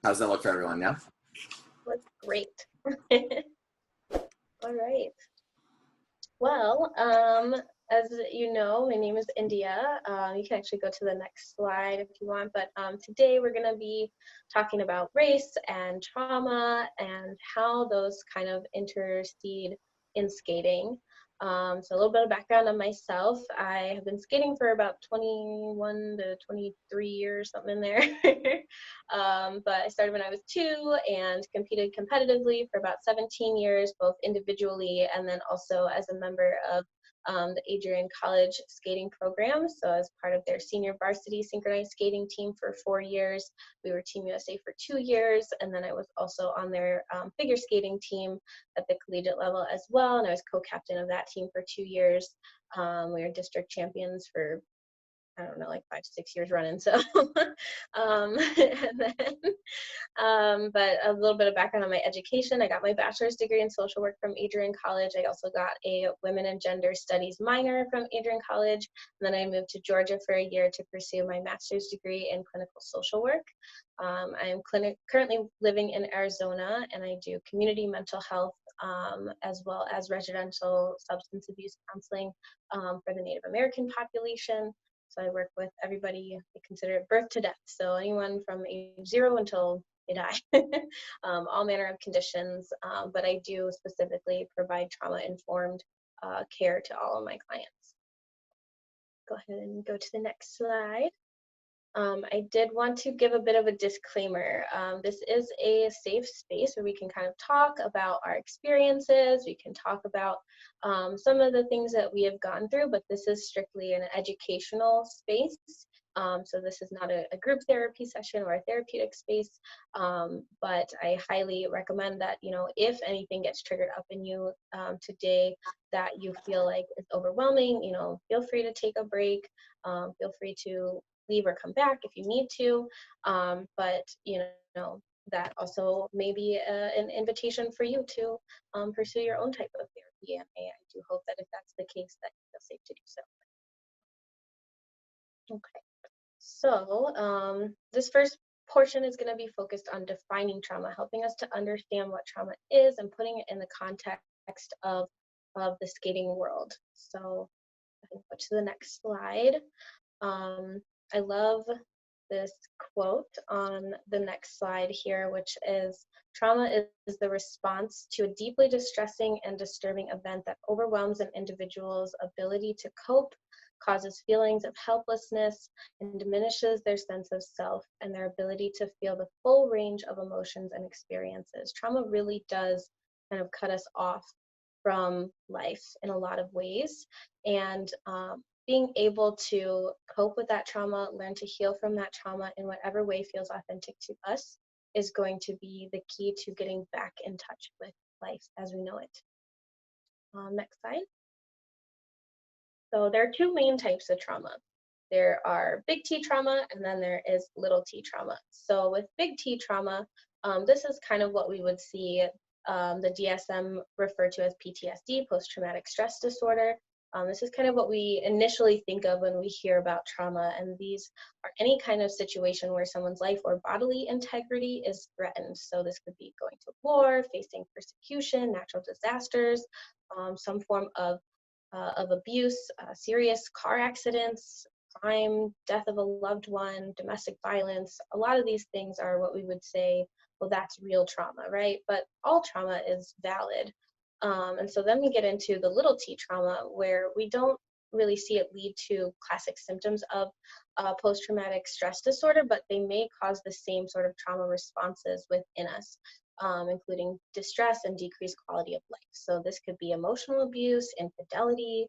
How's that look for everyone? Yeah. Looks great. All right. Well, as you know, my name is India. You can actually go to the next slide if you want, but today we're going to be talking about race and trauma and how those kind of intercede in skating. So a little bit of background on myself. I have been skating for about 21 to 23 years, something in there. But I started when I was 2 and competed competitively for about 17 years, both individually and then also as a member of the Adrian College skating program. So as part of their senior varsity synchronized skating team for 4 years, we were Team USA for 2 years, and then I was also on their figure skating team at the collegiate level as well, and I was co-captain of that team for 2 years. We were district champions for I don't know, like 5, 6 years running. So, and then, but a little bit of background on my education. I got my bachelor's degree in social work from Adrian College. I also got a women and gender studies minor from Adrian College. And then I moved to Georgia for a year to pursue my master's degree in clinical social work. I am currently living in Arizona, and I do community mental health as well as residential substance abuse counseling for the Native American population. So I work with everybody, I consider it birth to death. So anyone from age 0 until they die, all manner of conditions. But I do specifically provide trauma-informed care to all of my clients. Go ahead and go to the next slide. I did want to give a bit of a disclaimer. This is a safe space where we can kind of talk about our experiences. We can talk about some of the things that we have gone through, but this is strictly an educational space. So this is not a group therapy session or a therapeutic space, but I highly recommend that, you know, if anything gets triggered up in you today that you feel like it's overwhelming, you know, feel free to take a break. Feel free to leave or come back if you need to. But you know, that also may be an invitation for you to pursue your own type of therapy. And I do hope that if that's the case, that you feel safe to do so. Okay, so this first portion is going to be focused on defining trauma, helping us to understand what trauma is and putting it in the context of the skating world. So I can go to the next slide. I love this quote on the next slide here, which is, trauma is the response to a deeply distressing and disturbing event that overwhelms an individual's ability to cope, causes feelings of helplessness, and diminishes their sense of self and their ability to feel the full range of emotions and experiences. Trauma really does kind of cut us off from life in a lot of ways. And being able to cope with that trauma, learn to heal from that trauma in whatever way feels authentic to us is going to be the key to getting back in touch with life as we know it. Next slide. So there are two main types of trauma. There are big T trauma, and then there is little t trauma. So with big T trauma, this is kind of what we would see the DSM refer to as PTSD, post-traumatic stress disorder. This is kind of what we initially think of when we hear about trauma, and these are any kind of situation where someone's life or bodily integrity is threatened. So this could be going to war, facing persecution, natural disasters, some form of abuse, serious car accidents, crime, death of a loved one, domestic violence. A lot of these things are what we would say, well, that's real trauma, right? But all trauma is valid. And so then we get into the little t trauma, where we don't really see it lead to classic symptoms of post-traumatic stress disorder, but they may cause the same sort of trauma responses within us, including distress and decreased quality of life. So this could be emotional abuse, infidelity,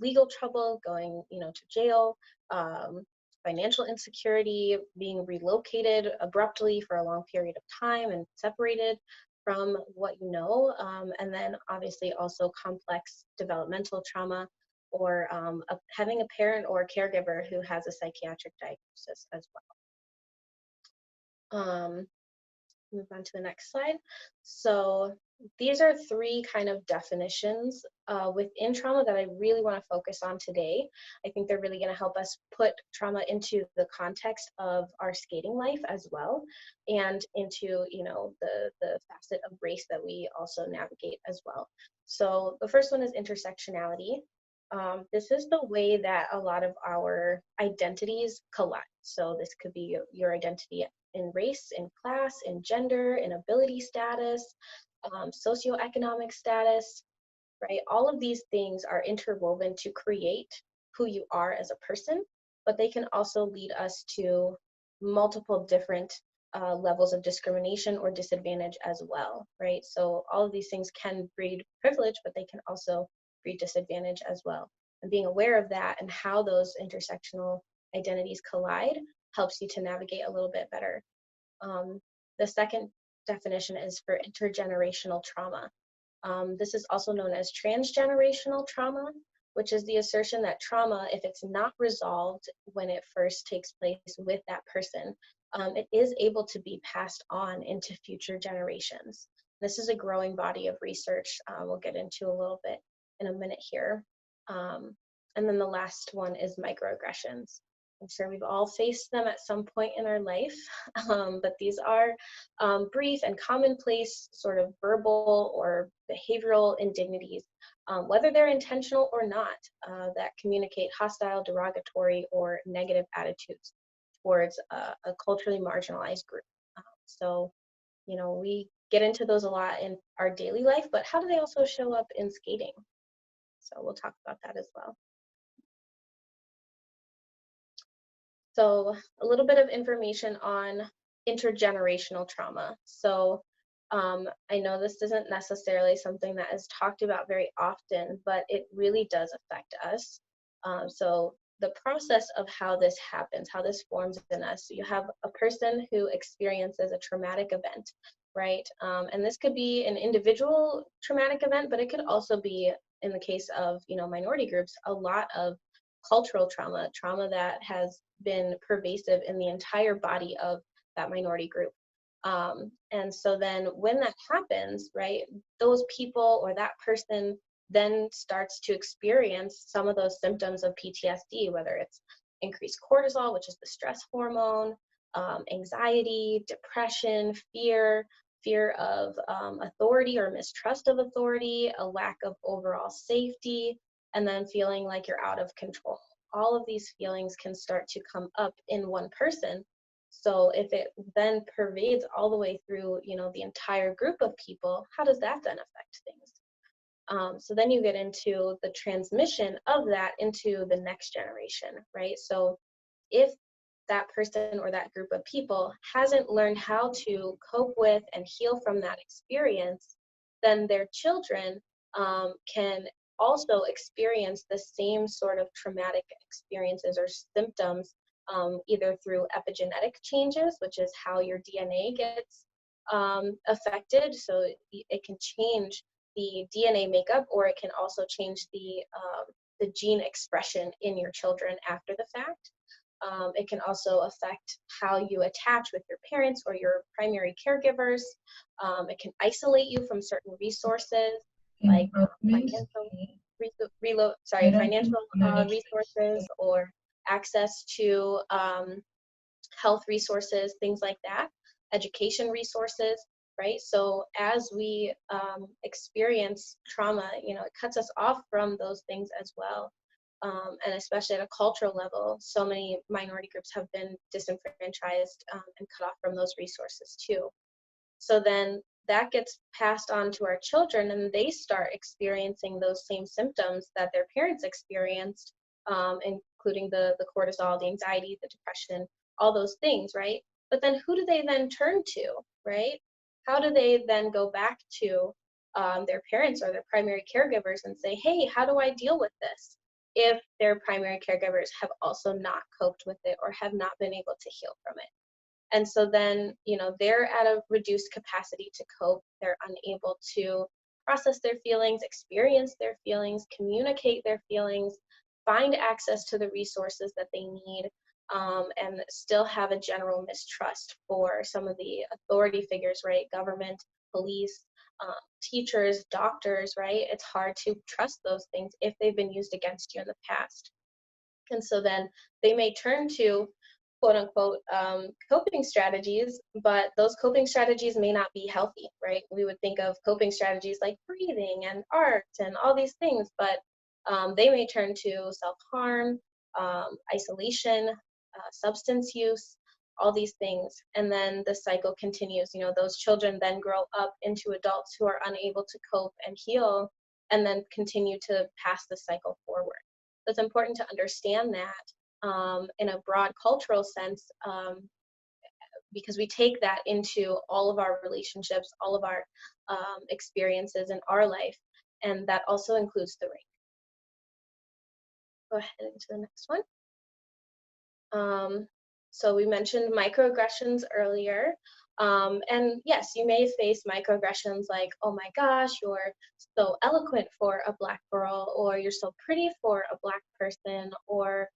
legal trouble, going, you know, to jail, financial insecurity, being relocated abruptly for a long period of time and separated from what you know, and then obviously also complex developmental trauma, or having a parent or a caregiver who has a psychiatric diagnosis as well. Move on to the next slide. So these are three kind of definitions within trauma that I really want to focus on today. I think they're really going to help us put trauma into the context of our skating life as well, and into, you know, the facet of race that we also navigate as well. So the first one is intersectionality. This is the way that a lot of our identities collide. So this could be your identity in race, in class, in gender, in ability status, socioeconomic status, right? All of these things are interwoven to create who you are as a person, but they can also lead us to multiple different levels of discrimination or disadvantage as well, right? So all of these things can breed privilege, but they can also breed disadvantage as well. And being aware of that and how those intersectional identities collide helps you to navigate a little bit better. The second definition is for intergenerational trauma. This is also known as transgenerational trauma, which is the assertion that trauma, if it's not resolved when it first takes place with that person, it is able to be passed on into future generations. This is a growing body of research we'll get into a little bit in a minute here. And then the last one is microaggressions. I'm sure we've all faced them at some point in our life, but these are brief and commonplace sort of verbal or behavioral indignities, whether they're intentional or not, that communicate hostile, derogatory, or negative attitudes towards a culturally marginalized group. So, you know, we get into those a lot in our daily life, but how do they also show up in skating? So we'll talk about that as well. So a little bit of information on intergenerational trauma. So I know this isn't necessarily something that is talked about very often, but it really does affect us. So the process of how this happens, how this forms in us, you have a person who experiences a traumatic event, right? And this could be an individual traumatic event, but it could also be, in the case of, you know, minority groups, a lot of cultural trauma, trauma that has been pervasive in the entire body of that minority group. And so then when that happens, right, those people or that person then starts to experience some of those symptoms of PTSD, whether it's increased cortisol, which is the stress hormone, anxiety, depression, fear of authority or mistrust of authority, a lack of overall safety, and then feeling like you're out of control. All of these feelings can start to come up in one person. So if it then pervades all the way through, you know, the entire group of people, how does that then affect things? So then you get into the transmission of that into the next generation, right? So if that person or that group of people hasn't learned how to cope with and heal from that experience, then their children can also experience the same sort of traumatic experiences or symptoms, either through epigenetic changes, which is how your DNA gets affected. So it can change the DNA makeup, or it can also change the gene expression in your children after the fact. It can also affect how you attach with your parents or your primary caregivers. It can isolate you from certain resources like financial resources or access to health resources, things like that, education resources, right? So as we experience trauma, you know, it cuts us off from those things as well. And especially at a cultural level, so many minority groups have been disenfranchised and cut off from those resources too. So then that gets passed on to our children, and they start experiencing those same symptoms that their parents experienced, including the cortisol, the anxiety, the depression, all those things, right? But then who do they then turn to, right? How do they then go back to their parents or their primary caregivers and say, hey, how do I deal with this? If their primary caregivers have also not coped with it or have not been able to heal from it. And so then, you know, they're at a reduced capacity to cope. They're unable to process their feelings, experience their feelings, communicate their feelings, find access to the resources that they need, and still have a general mistrust for some of the authority figures, right? Government, police, teachers, doctors, right? It's hard to trust those things if they've been used against you in the past. And so then they may turn to quote unquote coping strategies, but those coping strategies may not be healthy, right? We would think of coping strategies like breathing and art and all these things, but they may turn to self-harm, isolation, substance use, all these things. And then the cycle continues. You know, those children then grow up into adults who are unable to cope and heal, and then continue to pass the cycle forward. So it's important to understand that in a broad cultural sense, because we take that into all of our relationships, all of our experiences in our life, and that also includes the ring. Go ahead into the next one. So we mentioned microaggressions earlier. And yes, you may face microaggressions like, oh my gosh, you're so eloquent for a Black girl, or you're so pretty for a Black person, or,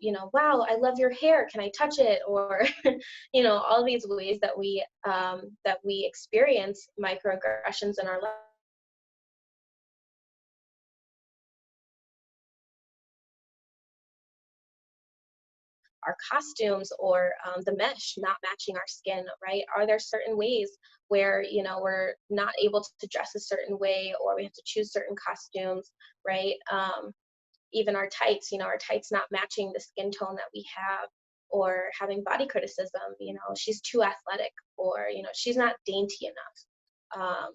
you know, wow, I love your hair, can I touch it? Or, you know, all these ways that we experience microaggressions in our life. Our costumes, or the mesh not matching our skin, right? Are there certain ways where, you know, we're not able to dress a certain way, or we have to choose certain costumes, right? Even our tights, you know, our tights not matching the skin tone that we have, or having body criticism, you know, she's too athletic, or, you know, she's not dainty enough.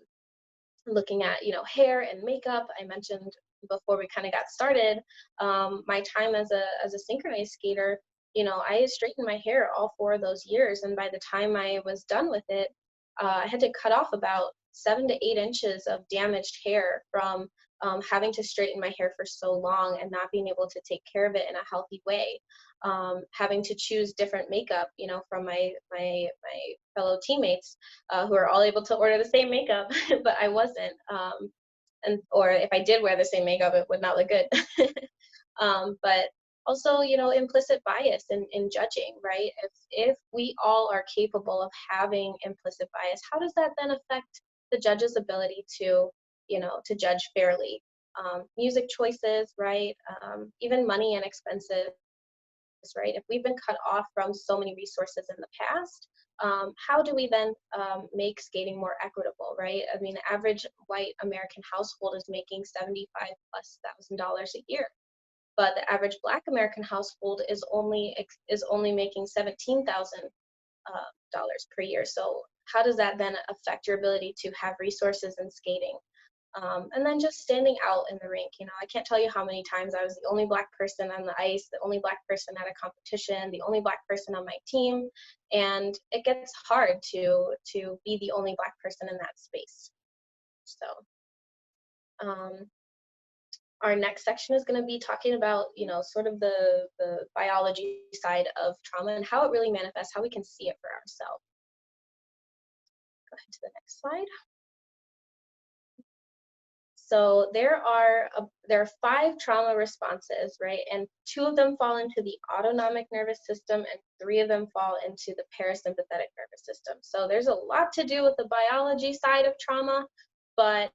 Looking at, you know, hair and makeup, I mentioned before we kind of got started, my time as a synchronized skater, you know, I straightened my hair all 4 of those years, and by the time I was done with it, I had to cut off about 7 to 8 inches of damaged hair from having to straighten my hair for so long and not being able to take care of it in a healthy way. Having to choose different makeup, you know, from my fellow teammates who are all able to order the same makeup, but I wasn't. And or if I did wear the same makeup, it would not look good. But also, you know, implicit bias in judging, right? If we all are capable of having implicit bias, how does that then affect the judge's ability to, you know, to judge fairly? Music choices, right? Even money and expenses, right? If we've been cut off from so many resources in the past, how do we then make skating more equitable, right? I mean, the average white American household is making $75,000+ a year, but the average Black American household is only making $17,000 per year. So how does that then affect your ability to have resources in skating? And then just standing out in the rink. You know, I can't tell you how many times I was the only Black person on the ice, the only Black person at a competition, the only Black person on my team, and it gets hard to be the only Black person in that space. So our next section is going to be talking about, you know, sort of the biology side of trauma and how it really manifests, how we can see it for ourselves. Go ahead to the next slide. So there are 5 trauma responses, right? And 2 of them fall into the autonomic nervous system, and 3 of them fall into the parasympathetic nervous system. So there's a lot to do with the biology side of trauma, but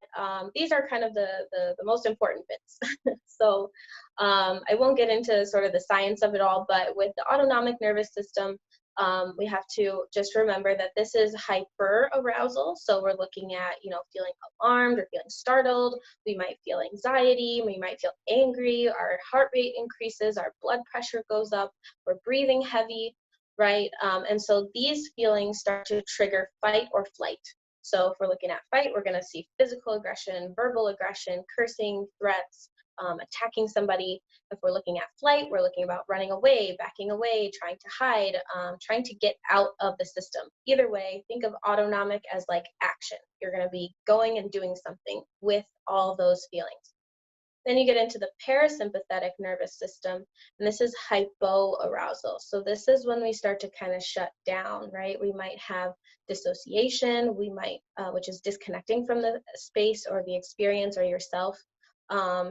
these are kind of the most important bits. So I won't get into sort of the science of it all, but with the autonomic nervous system, we have to just remember that this is hyper arousal. So we're looking at, you know, feeling alarmed or feeling startled. We might feel anxiety. We might feel angry. Our heart rate increases. Our blood pressure goes up. We're breathing heavy, right? And so these feelings start to trigger fight or flight. So if we're looking at fight, we're going to see physical aggression, verbal aggression, cursing, threats, attacking somebody. If we're looking at flight, we're looking about running away, backing away, trying to hide, trying to get out of the system. Either way, think of autonomic as like action. You're going to be going and doing something with all those feelings. Then you get into the parasympathetic nervous system, and this is hypoarousal. So this is when we start to kind of shut down, right? We might have dissociation, we might, which is disconnecting from the space or the experience or yourself.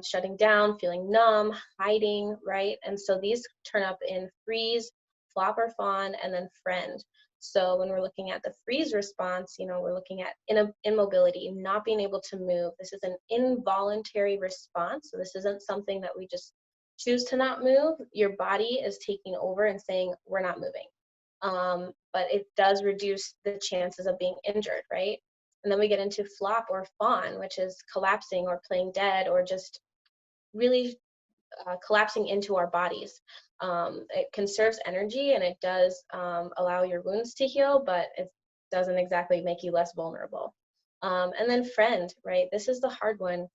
Shutting down, feeling numb, hiding, right? And so these turn up in freeze, flop or fawn, and then friend. So when we're looking at the freeze response, we're looking at immobility, not being able to move. This is an involuntary response. So this isn't something that we just choose to not move. Your body is taking over and saying, we're not moving. But it does reduce the chances of being injured, right? And then we get into flop or fawn, which is collapsing or playing dead or just really collapsing into our bodies. It conserves energy and it does allow your wounds to heal, but it doesn't exactly make you less vulnerable. And then friend, right? This is the hard one.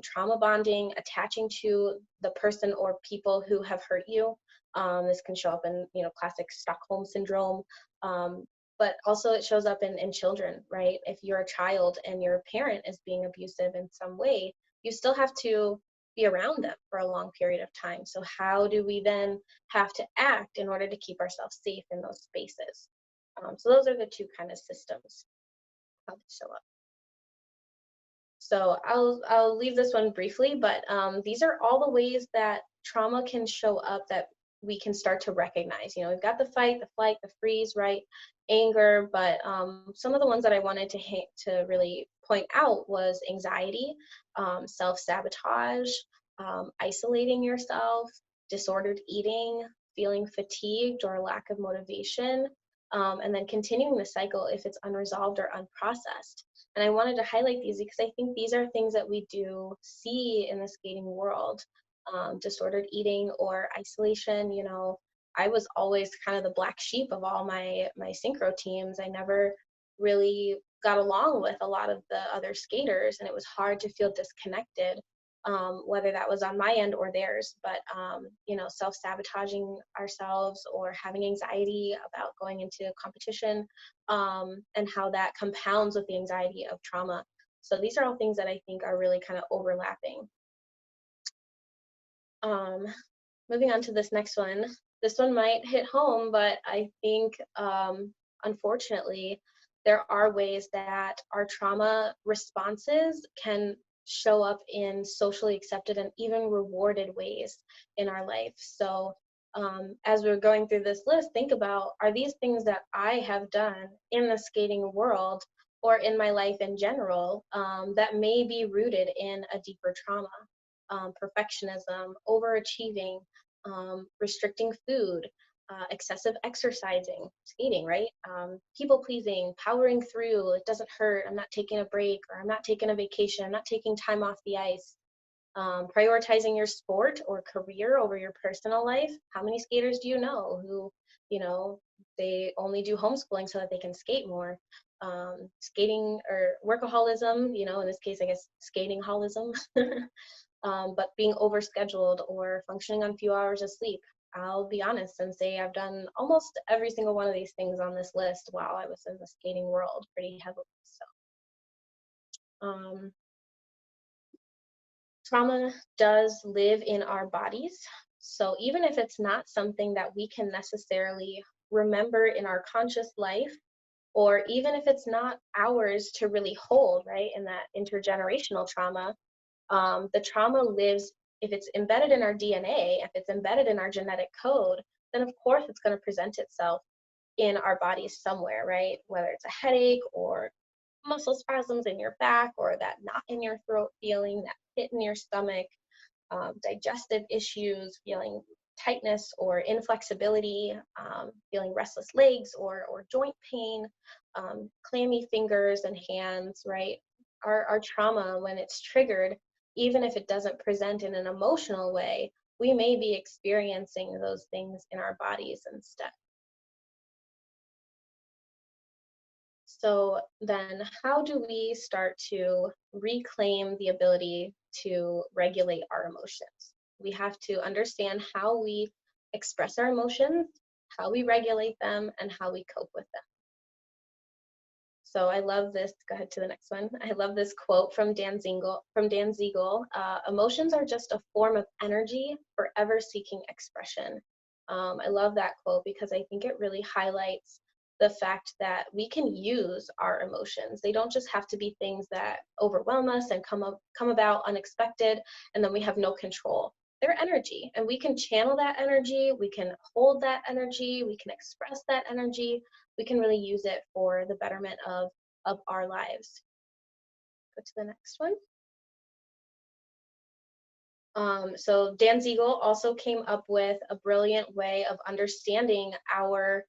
Trauma bonding, attaching to the person or people who have hurt you. This can show up in, classic Stockholm syndrome. But also it shows up in children, right? If you're a child and your parent is being abusive in some way, you still have to be around them for a long period of time. So how do we then have to act in order to keep ourselves safe in those spaces? So those are the two kind of systems how they show up. So I'll leave this one briefly, but these are all the ways that trauma can show up that we can start to recognize. We've got the fight, the flight, the freeze, right? Anger, but some of the ones that I wanted to really point out was anxiety, self-sabotage, isolating yourself, disordered eating, feeling fatigued or lack of motivation, and then continuing the cycle if it's unresolved or unprocessed. And I wanted to highlight these because I think these are things that we do see in the skating world. Disordered eating or isolation, I was always kind of the black sheep of all my synchro teams. I never really got along with a lot of the other skaters, and it was hard to feel disconnected, whether that was on my end or theirs. But self-sabotaging ourselves or having anxiety about going into competition, and how that compounds with the anxiety of trauma. So these are all things that I think are really kind of overlapping. Moving on to this next one. This one might hit home, but I think, unfortunately, there are ways that our trauma responses can show up in socially accepted and even rewarded ways in our life. So as we're going through this list, think about, are these things that I have done in the skating world or in my life in general that may be rooted in a deeper trauma? Perfectionism, overachieving, restricting food, excessive exercising, skating, right? People pleasing, powering through, it doesn't hurt, I'm not taking a break, or I'm not taking a vacation, I'm not taking time off the ice. Prioritizing your sport or career over your personal life. How many skaters do you know who, they only do homeschooling so that they can skate more? Skating or workaholism, in this case, I guess skating-holism. But being overscheduled or functioning on few hours of sleep. I'll be honest and say I've done almost every single one of these things on this list while I was in the skating world pretty heavily. So trauma does live in our bodies. So even if it's not something that we can necessarily remember in our conscious life, or even if it's not ours to really hold, right, in that intergenerational trauma, the trauma lives, if it's embedded in our DNA, if it's embedded in our genetic code, then of course it's going to present itself in our bodies somewhere, right? Whether it's a headache or muscle spasms in your back or that knot in your throat feeling, that pit in your stomach, digestive issues, feeling tightness or inflexibility, feeling restless legs or joint pain, clammy fingers and hands, right? Our trauma, when it's triggered, even if it doesn't present in an emotional way, we may be experiencing those things in our bodies instead. So then how do we start to reclaim the ability to regulate our emotions? We have to understand how we express our emotions, how we regulate them, and how we cope with them. So I love this. Go ahead to the next one. I love this quote from Dan Siegel. Emotions are just a form of energy forever seeking expression. I love that quote because I think it really highlights the fact that we can use our emotions. They don't just have to be things that overwhelm us and come about unexpected, and then we have no control. they're energy, and we can channel that energy, we can hold that energy, we can express that energy, we can really use it for the betterment of our lives. Go to the next one. So Dan Siegel also came up with a brilliant way of understanding our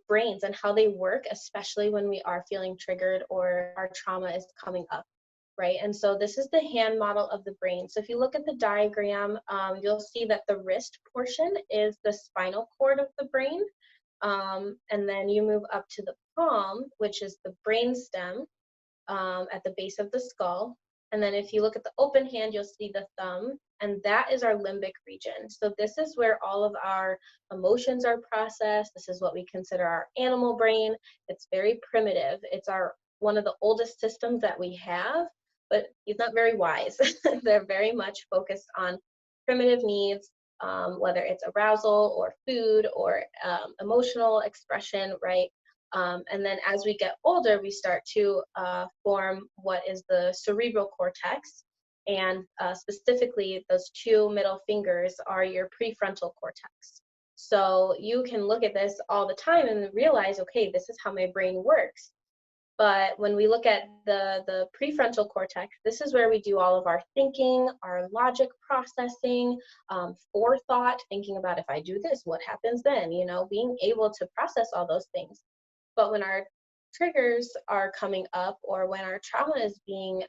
brains and how they work, especially when we are feeling triggered or our trauma is coming up, right? And so this is the hand model of the brain. So if you look at the diagram, you'll see that the wrist portion is the spinal cord of the brain. And then you move up to the palm, which is the brain stem at the base of the skull. And then if you look at the open hand, you'll see the thumb, and that is our limbic region. So this is where all of our emotions are processed. This is what we consider our animal brain. It's very primitive. It's one of the oldest systems that we have, but it's not very wise. They're very much focused on primitive needs, whether it's arousal or food or emotional expression, right? And then as we get older, we start to form what is the cerebral cortex. And specifically, those two middle fingers are your prefrontal cortex. So you can look at this all the time and realize, okay, this is how my brain works. But when we look at the prefrontal cortex, this is where we do all of our thinking, our logic processing, forethought, thinking about if I do this, what happens then, you know, being able to process all those things. But when our triggers are coming up or when our trauma is being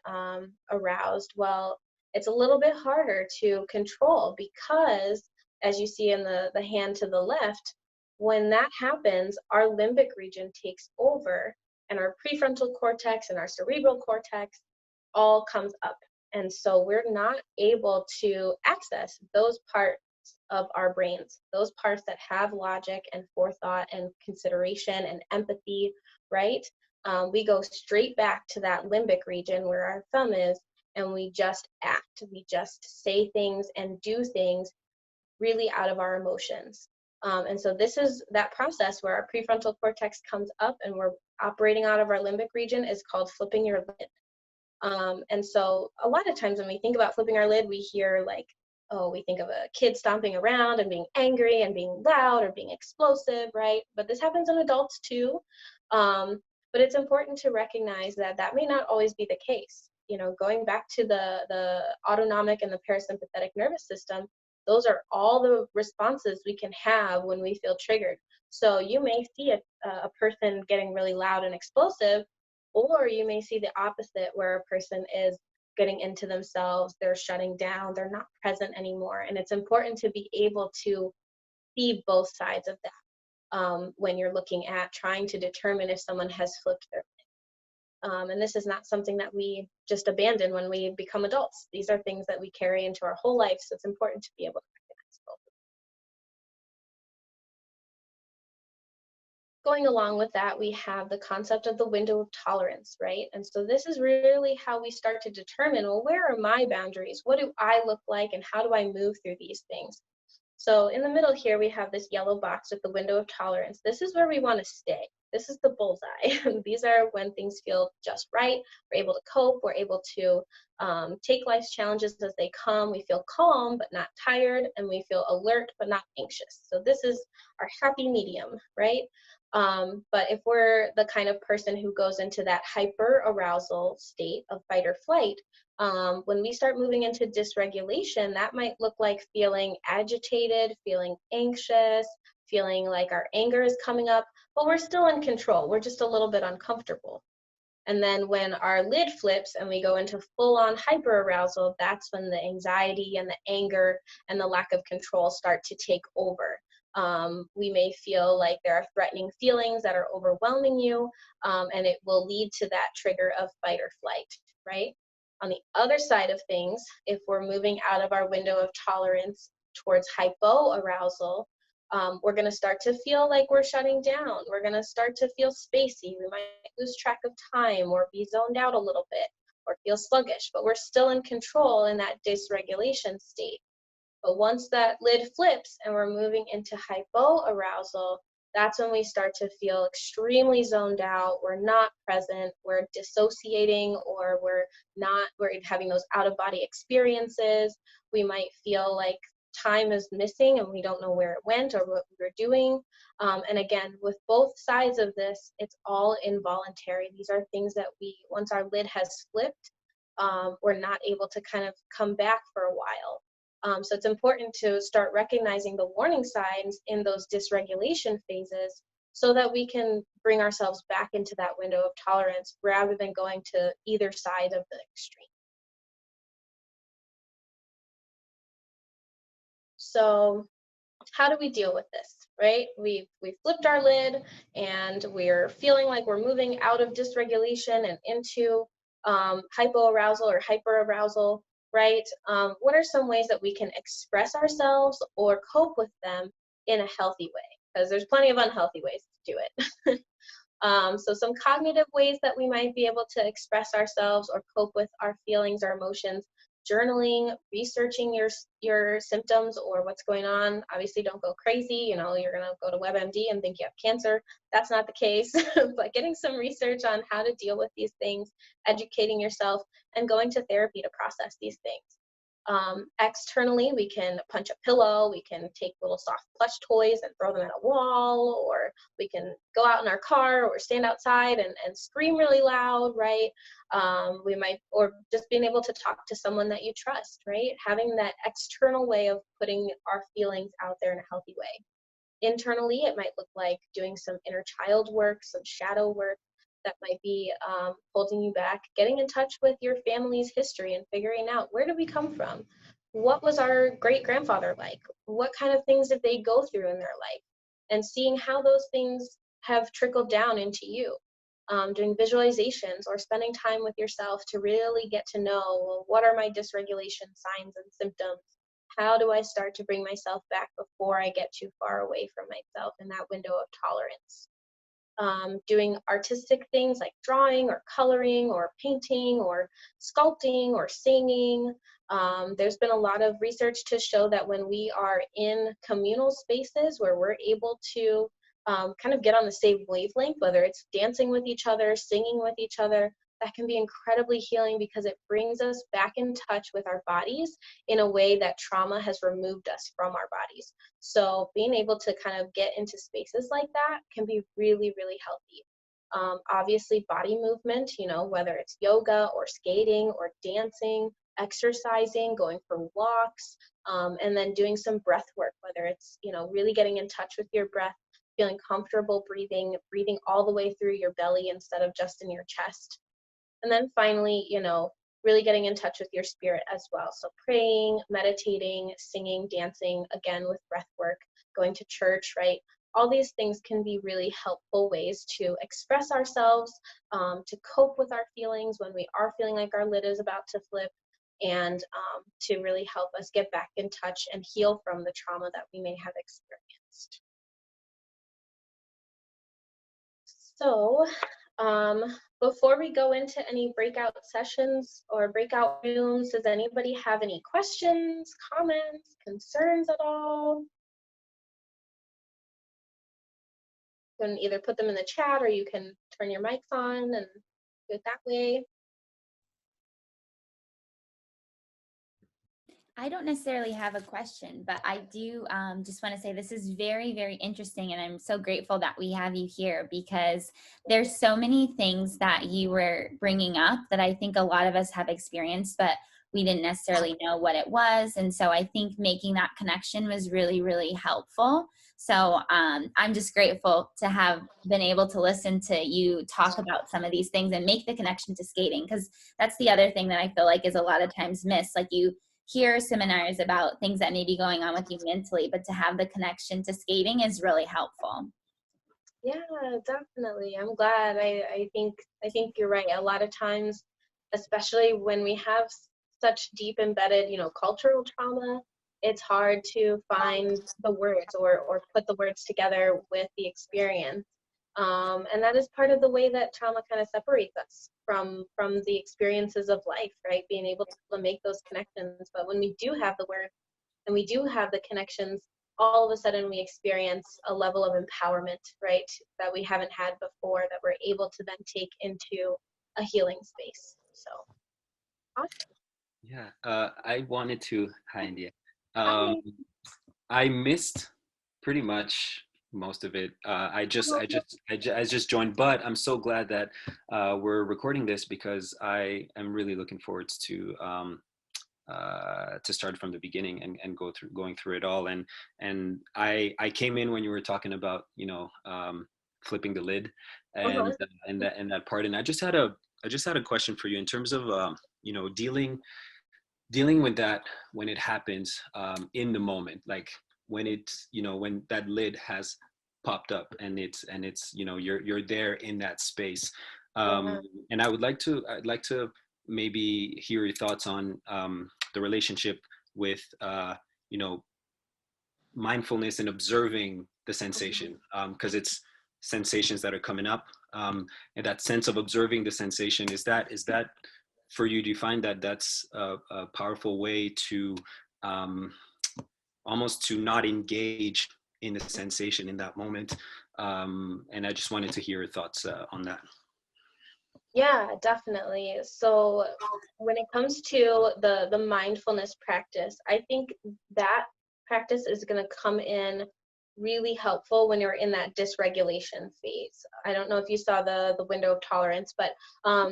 aroused, well, it's a little bit harder to control because, as you see in the hand to the left, when that happens, our limbic region takes over and our prefrontal cortex and our cerebral cortex all comes up. And so we're not able to access those parts of our brains, those parts that have logic and forethought and consideration and empathy, right? We go straight back to that limbic region where our thumb is, and we just act. We just say things and do things really out of our emotions. And so this is that process where our prefrontal cortex comes up and we're operating out of our limbic region is called flipping your lid. And so a lot of times when we think about flipping our lid, we hear like, oh, we think of a kid stomping around and being angry and being loud or being explosive, right? But this happens in adults too. But it's important to recognize that that may not always be the case. You know, going back to the autonomic and the parasympathetic nervous system, those are all the responses we can have when we feel triggered. So you may see a person getting really loud and explosive, or you may see the opposite where a person is getting into themselves, they're shutting down, they're not present anymore. And it's important to be able to see both sides of that when you're looking at trying to determine if someone has flipped their lid. And this is not something that we just abandon when we become adults. These are things that we carry into our whole life, so it's important to be able to recognize both. Going along with that, we have the concept of the window of tolerance, right? And so this is really how we start to determine, well, where are my boundaries? What do I look like and how do I move through these things? So in the middle here, we have this yellow box with the window of tolerance. This is where we want to stay. This is the bullseye. These are when things feel just right. We're able to cope. We're able to take life's challenges as they come. We feel calm, but not tired, and we feel alert, but not anxious. So this is our happy medium, right? But if we're the kind of person who goes into that hyper arousal state of fight or flight, when we start moving into dysregulation, that might look like feeling agitated, feeling anxious, feeling like our anger is coming up, but we're still in control. We're just a little bit uncomfortable. And then when our lid flips and we go into full-on hyperarousal, that's when the anxiety and the anger and the lack of control start to take over. We may feel like there are threatening feelings that are overwhelming you, and it will lead to that trigger of fight or flight, right? On the other side of things, if we're moving out of our window of tolerance towards hypoarousal, we're going to start to feel like we're shutting down. We're going to start to feel spacey. We might lose track of time or be zoned out a little bit or feel sluggish, but we're still in control in that dysregulation state. But once that lid flips and we're moving into hypoarousal, that's when we start to feel extremely zoned out. We're not present, we're dissociating, or we're having those out-of-body experiences. We might feel like time is missing and we don't know where it went or what we were doing. And again, with both sides of this, it's all involuntary. These are things that we, once our lid has flipped, we're not able to kind of come back for a while. So it's important to start recognizing the warning signs in those dysregulation phases so that we can bring ourselves back into that window of tolerance rather than going to either side of the extreme. So how do we deal with this, right? We've flipped our lid and we're feeling like we're moving out of dysregulation and into hypoarousal or hyperarousal, right? What are some ways that we can express ourselves or cope with them in a healthy way? Because there's plenty of unhealthy ways to do it. So some cognitive ways that we might be able to express ourselves or cope with our feelings or emotions: journaling, researching your symptoms or what's going on. Obviously, don't go crazy. You know, you're gonna go to WebMD and think you have cancer. That's not the case. But getting some research on how to deal with these things, educating yourself, and going to therapy to process these things. Externally, we can punch a pillow, we can take little soft plush toys and throw them at a wall, or we can go out in our car or stand outside and scream really loud, right? We might, or just being able to talk to someone that you trust, right? Having that external way of putting our feelings out there in a healthy way. Internally, it might look like doing some inner child work, some shadow work that might be holding you back, getting in touch with your family's history and figuring out, where did we come from? What was our great grandfather like? What kind of things did they go through in their life? And seeing how those things have trickled down into you. Doing visualizations or spending time with yourself to really get to know, well, what are my dysregulation signs and symptoms? How do I start to bring myself back before I get too far away from myself in that window of tolerance? Doing artistic things like drawing or coloring or painting or sculpting or singing. There's been a lot of research to show that when we are in communal spaces where we're able to kind of get on the same wavelength, whether it's dancing with each other, singing with each other, that can be incredibly healing because it brings us back in touch with our bodies in a way that trauma has removed us from our bodies. So being able to kind of get into spaces like that can be really, really healthy. Obviously, body movement, you know, whether it's yoga or skating or dancing, exercising, going for walks, and then doing some breath work, whether it's, you know, really getting in touch with your breath, feeling comfortable breathing all the way through your belly instead of just in your chest. And then finally, you know, really getting in touch with your spirit as well. So praying, meditating, singing, dancing, again with breath work, going to church, right? All these things can be really helpful ways to express ourselves, to cope with our feelings when we are feeling like our lid is about to flip, and to really help us get back in touch and heal from the trauma that we may have experienced. So, before we go into any breakout sessions or breakout rooms, does anybody have any questions, comments, concerns at all? You can either put them in the chat or you can turn your mics on and do it that way. I don't necessarily have a question, but I do just want to say this is very, very interesting. And I'm so grateful that we have you here because there's so many things that you were bringing up that I think a lot of us have experienced, but we didn't necessarily know what it was. And so I think making that connection was really, really helpful. So I'm just grateful to have been able to listen to you talk about some of these things and make the connection to skating, because that's the other thing that I feel like is a lot of times missed. Like, you hear seminars about things that may be going on with you mentally, but to have the connection to skating is really helpful. Yeah, definitely. I'm glad. I think you're right. A lot of times, especially when we have such deep embedded, you know, cultural trauma, it's hard to find the words or put the words together with the experience. And that is part of the way that trauma kind of separates us from the experiences of life, right? Being able to make those connections. But when we do have the words and we do have the connections, all of a sudden we experience a level of empowerment, right, that we haven't had before, that we're able to then take into a healing space. So awesome. Yeah, I wanted to, hi India. Um, Hi. I missed pretty much most of it. I just joined, but I'm so glad that we're recording this because I am really looking forward to start from the beginning and going through it all. And I came in when you were talking about flipping the lid Uh-huh. and that part. And I just had a question for you in terms of dealing with that when it happens in the moment, like when it's when that lid has popped up and it's you're there in that space. um, Yeah. and I'd like to maybe hear your thoughts on the relationship with you know mindfulness and observing the Mhm. sensation, because it's sensations that are coming up, and that sense of observing the sensation, is that for you? Do you find that that's a powerful way to um, almost to not engage in the sensation in that moment? And I just wanted to hear your thoughts on that. Yeah, definitely. So when it comes to the mindfulness practice, I think that practice is going to come in really helpful when you're in that dysregulation phase. I don't know if you saw the window of tolerance, but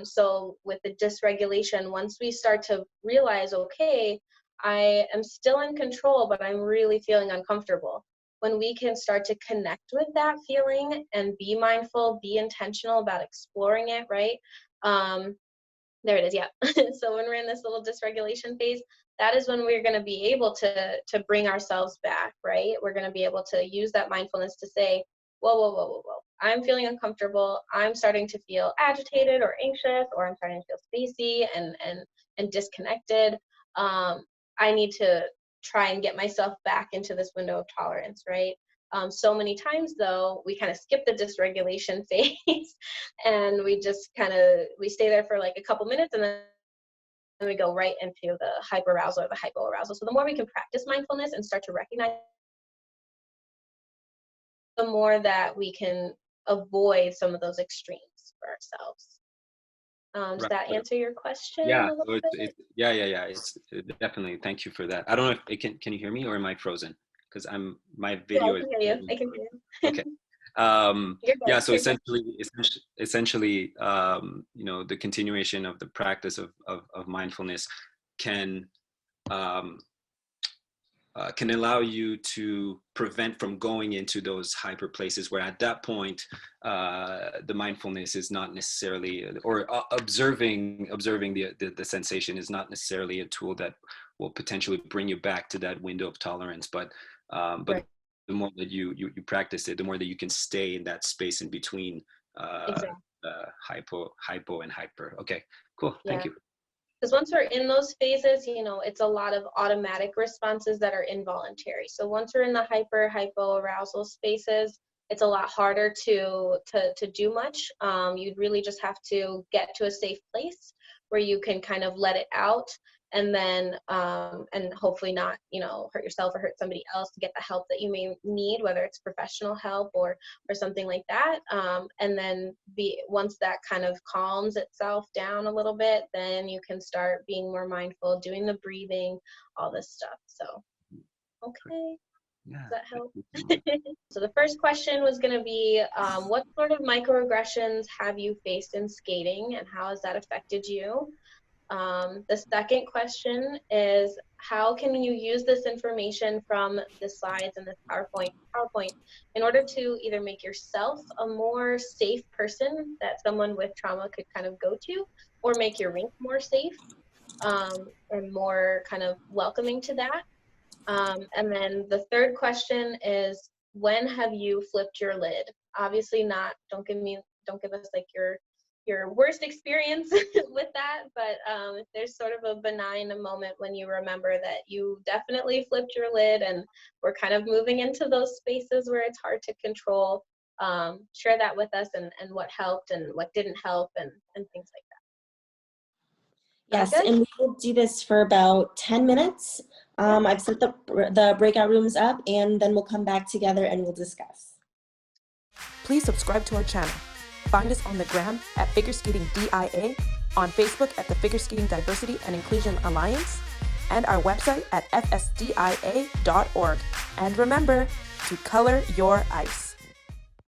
so with the dysregulation, once we start to realize, okay, I am still in control, but I'm really feeling uncomfortable. When we can start to connect with that feeling and be mindful, be intentional about exploring it, right? Um, there it is, yeah. So when we're in this little dysregulation phase, that is when we're going to be able to bring ourselves back, right? We're going to be able to use that mindfulness to say, whoa, whoa, whoa, whoa, whoa. I'm feeling uncomfortable. I'm starting to feel agitated or anxious, or I'm starting to feel spacey and disconnected. Um, I need to try and get myself back into this window of tolerance, right? So many times though, we kind of skip the dysregulation phase and we just kind of we stay there for like a couple minutes, and then we go right into the hyperarousal or the hypoarousal. So the more we can practice mindfulness and start to recognize, the more that we can avoid some of those extremes for ourselves. Does Right. that answer your question Yeah. a So little bit? yeah. It's definitely. Thank you for that. I don't know if it can you hear me or am I frozen? Because my Yeah, I video is can hear you. I can hear you. okay. You're Yeah. good. So You're good. essentially, the continuation of the practice of mindfulness can um, can allow you to prevent from going into those hyper places where at that point the mindfulness is not necessarily, or observing the sensation is not necessarily a tool that will potentially bring you back to that window of tolerance, but Right. the more that you practice it, the more that you can stay in that space in between uh, Exactly. hypo and hyper. Okay, cool, thank Yeah. you. Because once we're in those phases, it's a lot of automatic responses that are involuntary. So once we're in the hypoarousal spaces, it's a lot harder to do much. You'd really just have to get to a safe place where you can kind of let it out, and then and hopefully not hurt yourself or hurt somebody else, to get the help that you may need, whether it's professional help or something like that. And then once that kind of calms itself down a little bit, then you can start being more mindful, doing the breathing, all this stuff. So, okay, Yeah, does that thank help? you so much. So the first question was going to be, what sort of microaggressions have you faced in skating, and how has that affected you? The second question is, how can you use this information from the slides and this PowerPoint in order to either make yourself a more safe person that someone with trauma could kind of go to, or make your rink more safe, and more kind of welcoming to that? And then the third question is, when have you flipped your lid? Obviously not, don't give us like your worst experience with that, but if there's sort of a benign moment when you remember that you definitely flipped your lid and we're kind of moving into those spaces where it's hard to control, share that with us, and what helped and what didn't help, and things like that. Sound Yes, good? and we will do this for about 10 minutes. Yeah. I've set the breakout rooms up, and then we'll come back together and we'll discuss. Please subscribe to our channel. Find us on the gram at Figure Skating DIA, on Facebook at the Figure Skating Diversity and Inclusion Alliance, and our website at fsdia.org. And remember to color your ice.